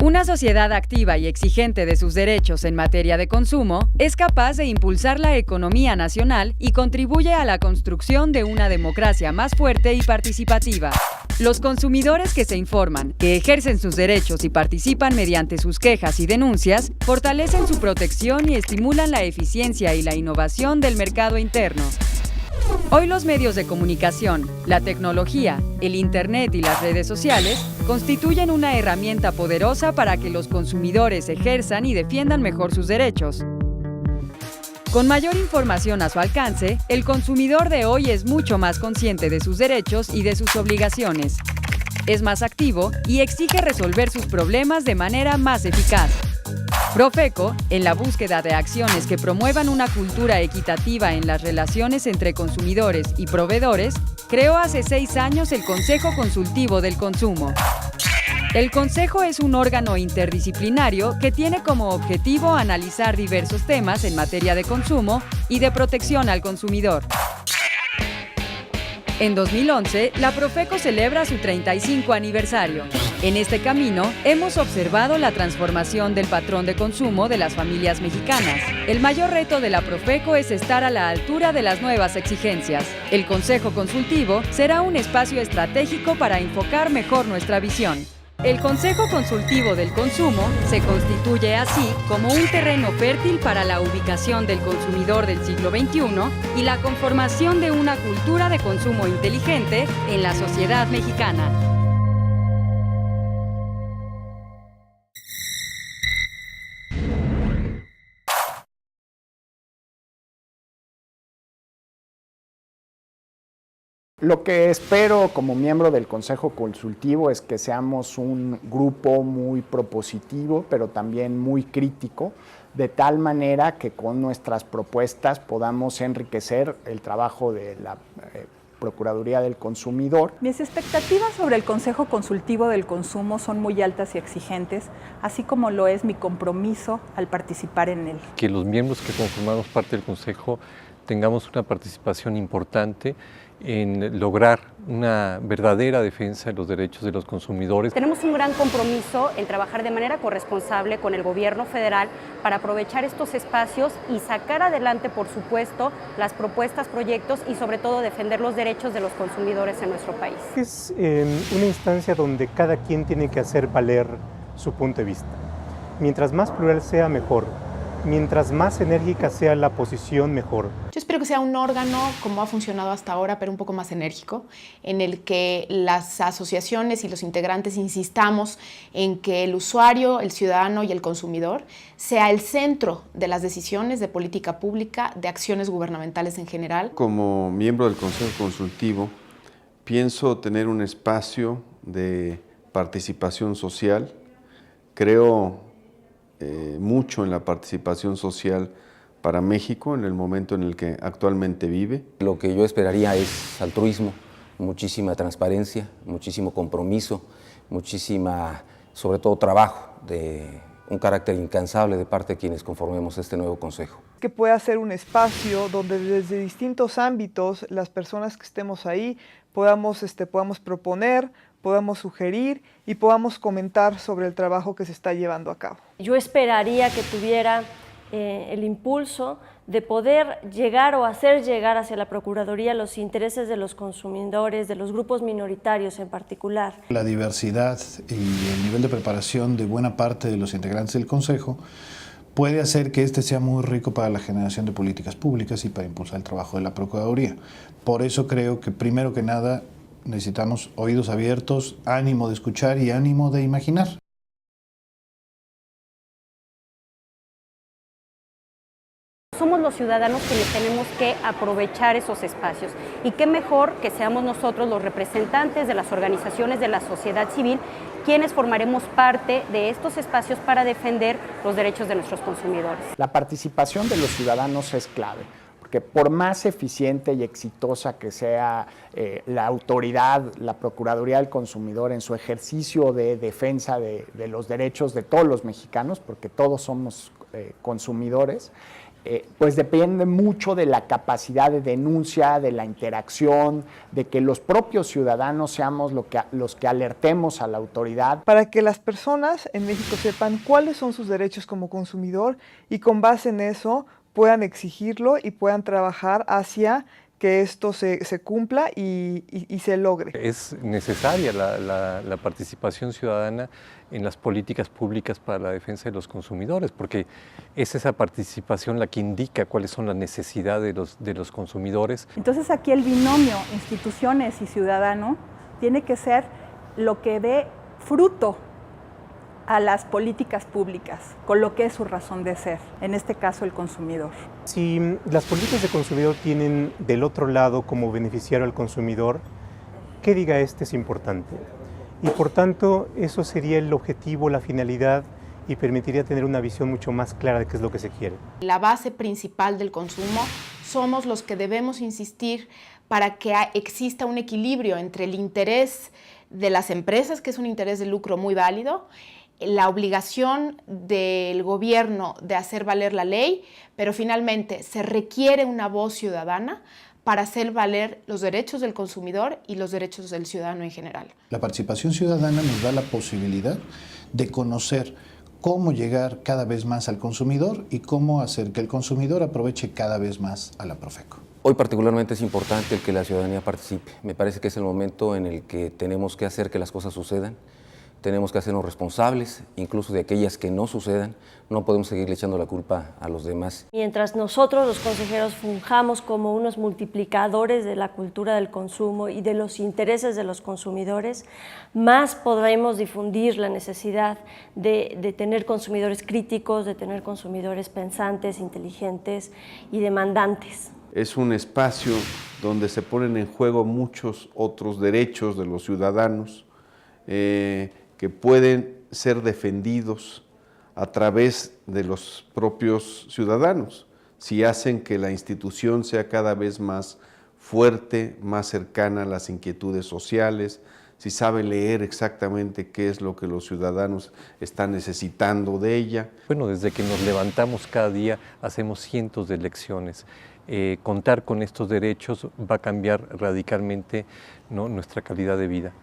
Una sociedad activa y exigente de sus derechos en materia de consumo es capaz de impulsar la economía nacional y contribuye a la construcción de una democracia más fuerte y participativa. Los consumidores que se informan, que ejercen sus derechos y participan mediante sus quejas y denuncias, fortalecen su protección y estimulan la eficiencia y la innovación del mercado interno. Hoy los medios de comunicación, la tecnología, el Internet y las redes sociales constituyen una herramienta poderosa para que los consumidores ejerzan y defiendan mejor sus derechos. Con mayor información a su alcance, el consumidor de hoy es mucho más consciente de sus derechos y de sus obligaciones. Es más activo y exige resolver sus problemas de manera más eficaz. Profeco, en la búsqueda de acciones que promuevan una cultura equitativa en las relaciones entre consumidores y proveedores, creó hace 6 años el Consejo Consultivo del Consumo. El Consejo es un órgano interdisciplinario que tiene como objetivo analizar diversos temas en materia de consumo y de protección al consumidor. En 2011, la Profeco celebra su 35 aniversario. En este camino, hemos observado la transformación del patrón de consumo de las familias mexicanas. El mayor reto de la Profeco es estar a la altura de las nuevas exigencias. El Consejo Consultivo será un espacio estratégico para enfocar mejor nuestra visión. El Consejo Consultivo del Consumo se constituye así como un terreno fértil para la ubicación del consumidor del siglo XXI y la conformación de una cultura de consumo inteligente en la sociedad mexicana. Lo que espero como miembro del Consejo Consultivo es que seamos un grupo muy propositivo, pero también muy crítico, de tal manera que con nuestras propuestas podamos enriquecer el trabajo de la Procuraduría del Consumidor. Mis expectativas sobre el Consejo Consultivo del Consumo son muy altas y exigentes, así como lo es mi compromiso al participar en él. Que los miembros que conformamos parte del Consejo tengamos una participación importante en lograr una verdadera defensa de los derechos de los consumidores. Tenemos un gran compromiso en trabajar de manera corresponsable con el gobierno federal para aprovechar estos espacios y sacar adelante, por supuesto, las propuestas, proyectos y sobre todo defender los derechos de los consumidores en nuestro país. Es una instancia donde cada quien tiene que hacer valer su punto de vista. Mientras más plural sea, mejor. Mientras más enérgica sea la posición, mejor. Yo espero que sea un órgano, como ha funcionado hasta ahora, pero un poco más enérgico, en el que las asociaciones y los integrantes insistamos en que el usuario, el ciudadano y el consumidor sea el centro de las decisiones de política pública, de acciones gubernamentales en general. Como miembro del Consejo Consultivo, pienso tener un espacio de participación social. Creo mucho en la participación social para México en el momento en el que actualmente vive. Lo que yo esperaría es altruismo, muchísima transparencia, muchísimo compromiso, muchísima, sobre todo, trabajo de un carácter incansable de parte de quienes conformemos este nuevo consejo. Que pueda ser un espacio donde desde distintos ámbitos las personas que estemos ahí podamos proponer, podamos sugerir y podamos comentar sobre el trabajo que se está llevando a cabo. Yo esperaría que tuviera el impulso de poder llegar o hacer llegar hacia la Procuraduría los intereses de los consumidores, de los grupos minoritarios en particular. La diversidad y el nivel de preparación de buena parte de los integrantes del Consejo puede hacer que este sea muy rico para la generación de políticas públicas y para impulsar el trabajo de la Procuraduría. Por eso creo que primero que nada necesitamos oídos abiertos, ánimo de escuchar y ánimo de imaginar. Somos los ciudadanos quienes tenemos que aprovechar esos espacios y qué mejor que seamos nosotros los representantes de las organizaciones de la sociedad civil quienes formaremos parte de estos espacios para defender los derechos de nuestros consumidores. La participación de los ciudadanos es clave, porque por más eficiente y exitosa que sea la autoridad, la Procuraduría del Consumidor en su ejercicio de defensa de los derechos de todos los mexicanos, porque todos somos consumidores, pues depende mucho de la capacidad de denuncia, de la interacción, de que los propios ciudadanos seamos los que alertemos a la autoridad. Para que las personas en México sepan cuáles son sus derechos como consumidor y con base en eso puedan exigirlo y puedan trabajar hacia que esto se cumpla y se logre. Es necesaria la participación ciudadana en las políticas públicas para la defensa de los consumidores, porque es esa participación la que indica cuáles son las necesidades de los consumidores. Entonces aquí el binomio instituciones y ciudadano tiene que ser lo que dé fruto a las políticas públicas, con lo que es su razón de ser, en este caso el consumidor. Si las políticas de consumidor tienen del otro lado como beneficiario al consumidor, ¿qué diga este es importante? Y por tanto, eso sería el objetivo, la finalidad, y permitiría tener una visión mucho más clara de qué es lo que se quiere. La base principal del consumo somos los que debemos insistir para que exista un equilibrio entre el interés de las empresas, que es un interés de lucro muy válido, la obligación del gobierno de hacer valer la ley, pero finalmente se requiere una voz ciudadana para hacer valer los derechos del consumidor y los derechos del ciudadano en general. La participación ciudadana nos da la posibilidad de conocer cómo llegar cada vez más al consumidor y cómo hacer que el consumidor aproveche cada vez más a la Profeco. Hoy particularmente es importante el que la ciudadanía participe. Me parece que es el momento en el que tenemos que hacer que las cosas sucedan. Tenemos que hacernos responsables, incluso de aquellas que no sucedan. No podemos seguirle echando la culpa a los demás. Mientras nosotros, los consejeros, fungamos como unos multiplicadores de la cultura del consumo y de los intereses de los consumidores, más podremos difundir la necesidad de tener consumidores críticos, de tener consumidores pensantes, inteligentes y demandantes. Es un espacio donde se ponen en juego muchos otros derechos de los ciudadanos, que pueden ser defendidos a través de los propios ciudadanos, si hacen que la institución sea cada vez más fuerte, más cercana a las inquietudes sociales, si sabe leer exactamente qué es lo que los ciudadanos están necesitando de ella. Bueno, desde que nos levantamos cada día hacemos cientos de lecciones. Contar con estos derechos va a cambiar radicalmente, ¿no?, nuestra calidad de vida.